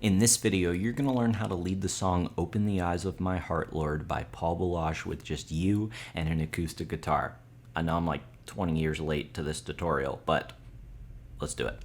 In this video, you're going to learn how to lead the song Open the Eyes of My Heart, Lord by Paul Baloche with just you and an acoustic guitar. I know I'm like 20 years late to this tutorial, but let's do it.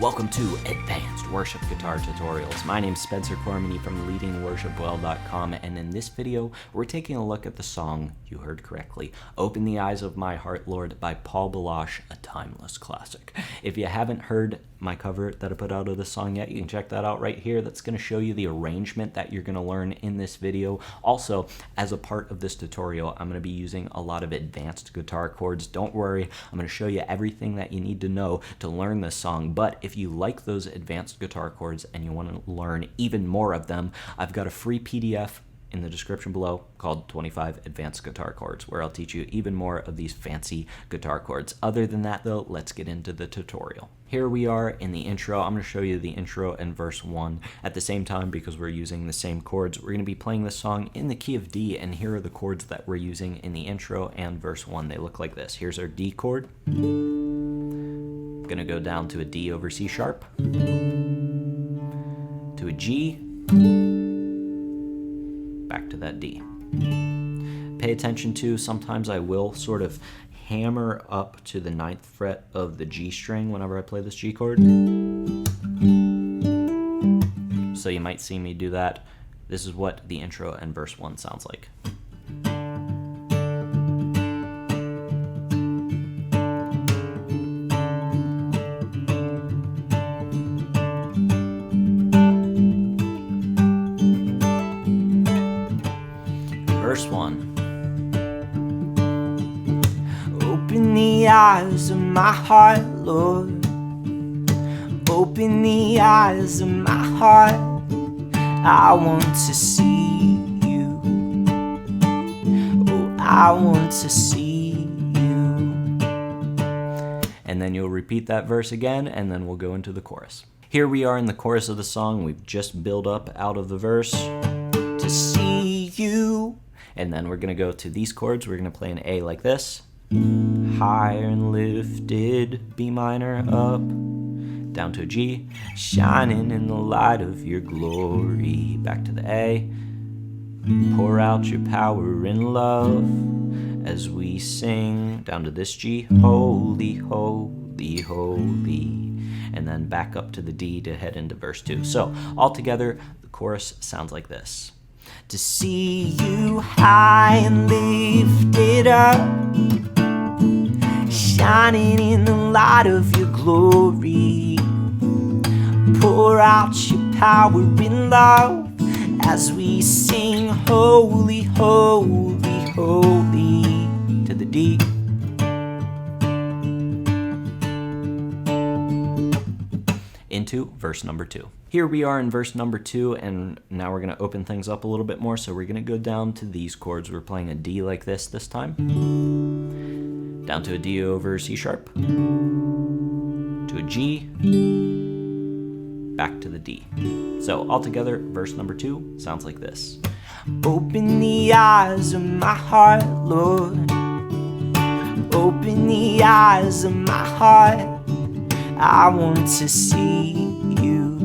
Welcome to Advanced Worship Guitar Tutorials. My name is Spencer Cormany from leadingworshipwell.com, and in this video, we're taking a look at the song, you heard correctly, Open the Eyes of My Heart, Lord by Paul Baloche, a timeless classic. If you haven't heard my cover that I put out of this song yet, you can check that out right here. That's going to show you the arrangement that you're going to learn in this video. Also, as a part of this tutorial, I'm going to be using a lot of advanced guitar chords. Don't worry, I'm going to show you everything that you need to know to learn this song, but if you like those advanced guitar chords and you want to learn even more of them, I've got a free PDF in the description below called 25 Advanced Guitar Chords, where I'll teach you even more of these fancy guitar chords. Other than that though, let's get into the tutorial. Here we are in the intro. I'm going to show you the intro and verse 1 at the same time because we're using the same chords. We're going to be playing this song in the key of D, and here are the chords that we're using in the intro and verse 1. They look like this. Here's our D chord. Going to go down to a D over C sharp, to a G, back to that D. Pay attention to, sometimes I will sort of hammer up to the 9th fret of the G string whenever I play this G chord. So you might see me do that. This is what the intro and verse 1 sounds like. Verse 1. Open the eyes of my heart, Lord. Open the eyes of my heart. I want to see you. Oh, I want to see you. And then you'll repeat that verse again, and then we'll go into the chorus. Here we are in the chorus of the song. We've just built up out of the verse. To see you. And then we're going to go to these chords. We're going to play an A like this. Higher and lifted, B minor up, down to a G. Shining in the light of your glory. Back to the A. Pour out your power and love as we sing. Down to this G. Holy, holy, holy. And then back up to the D to head into verse 2. So all together, the chorus sounds like this. To see you high and lifted up, shining in the light of your glory. Pour out your power in love as we sing holy, holy, holy to the D. Into verse number 2. Here we are in verse number 2, and now we're going to open things up a little bit more. So we're going to go down to these chords. We're playing a D like this time. Down to a D over C sharp. To a G. Back to the D. So altogether, verse number 2 sounds like this. Open the eyes of my heart, Lord. Open the eyes of my heart. I want to see you.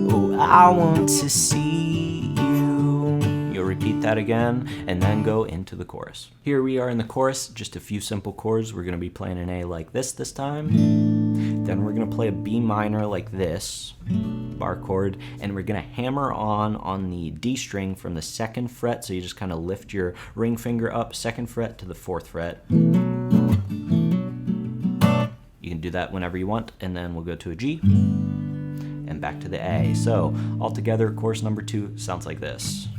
Oh, I want to see you. You'll repeat that again and then go into the chorus. Here we are in the chorus, just a few simple chords. We're going to be playing an A like this time. Then we're going to play a B minor like this, bar chord, and we're going to hammer on the D string from the 2nd fret. So you just kind of lift your ring finger up, 2nd fret to the 4th fret. You can do that whenever you want, and then we'll go to a G and back to the A. So altogether, chorus number 2 sounds like this.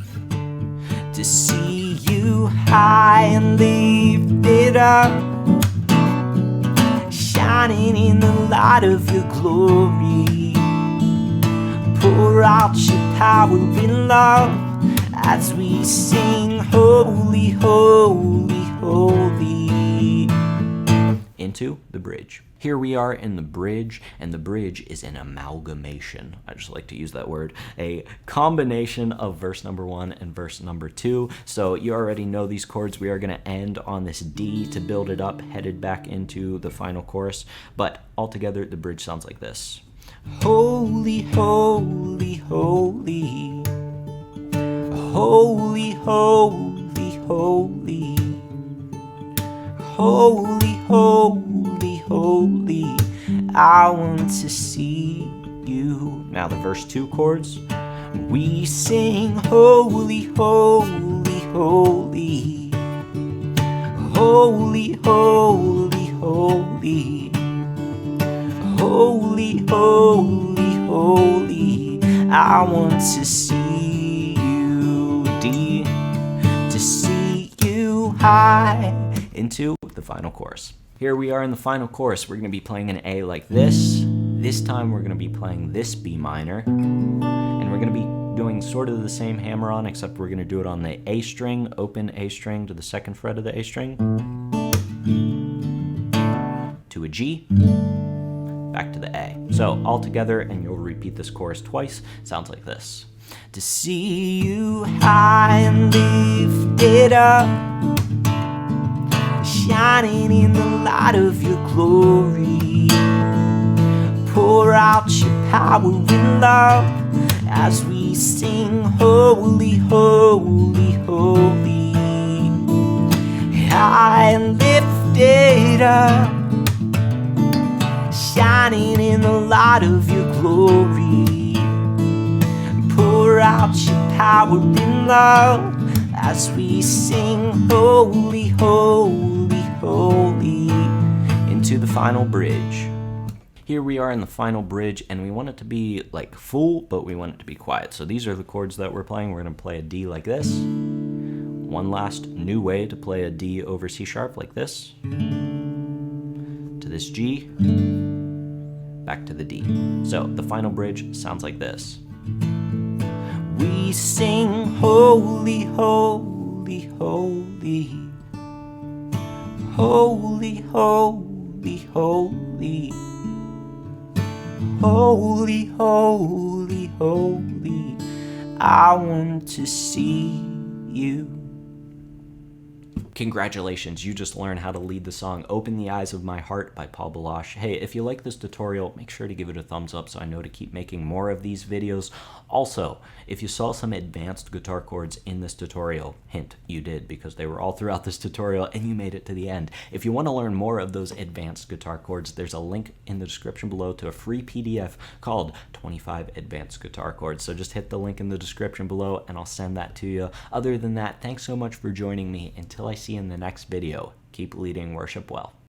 To see you high and lifted up, shining in the light of your glory. Pour out your power in love as we sing holy, holy, holy. into the bridge. Here we are in the bridge, and the bridge is an amalgamation. I just like to use that word. A combination of verse number 1 and verse number 2. So you already know these chords. We are going to end on this D to build it up, headed back into the final chorus. But altogether, the bridge sounds like this. Holy, holy, holy. Holy, holy, holy. Holy, holy, holy, I want to see you. Now the verse 2 chords. We sing holy, holy, holy. Holy, holy, holy. Holy, holy, holy, I want to see you. D, to see you high. Into the final chorus. Here we are in the final chorus. We're going to be playing an A like this. This time we're going to be playing this B minor. And we're going to be doing sort of the same hammer-on, except we're going to do it on the A string, open A string to the 2nd fret of the A string, to a G, back to the A. So all together, and you'll repeat this chorus twice, sounds like this. To see you high and lifted up, shining in the light of your glory. Pour out your power and love as we sing holy, holy, holy. High and lifted up, shining in the light of your glory. Pour out your power and love as we sing holy, holy, holy, into the final bridge. Here we are in the final bridge, and we want it to be like full, but we want it to be quiet. So these are the chords that we're playing. We're going to play a D like this. One last new way to play a D over C sharp like this. To this G. Back to the D. So the final bridge sounds like this. We sing holy, holy, holy. Holy, holy, holy. Holy, holy, holy, I want to see you. Congratulations, you just learned how to lead the song Open the Eyes of My Heart by Paul Baloche. Hey, if you like this tutorial, make sure to give it a thumbs up so I know to keep making more of these videos. Also, if you saw some advanced guitar chords in this tutorial, hint, you did because they were all throughout this tutorial and you made it to the end. If you want to learn more of those advanced guitar chords, there's a link in the description below to a free PDF called 25 Advanced Guitar Chords. So just hit the link in the description below and I'll send that to you. Other than that, thanks so much for joining me. Until I see you in the next video, keep leading worship well.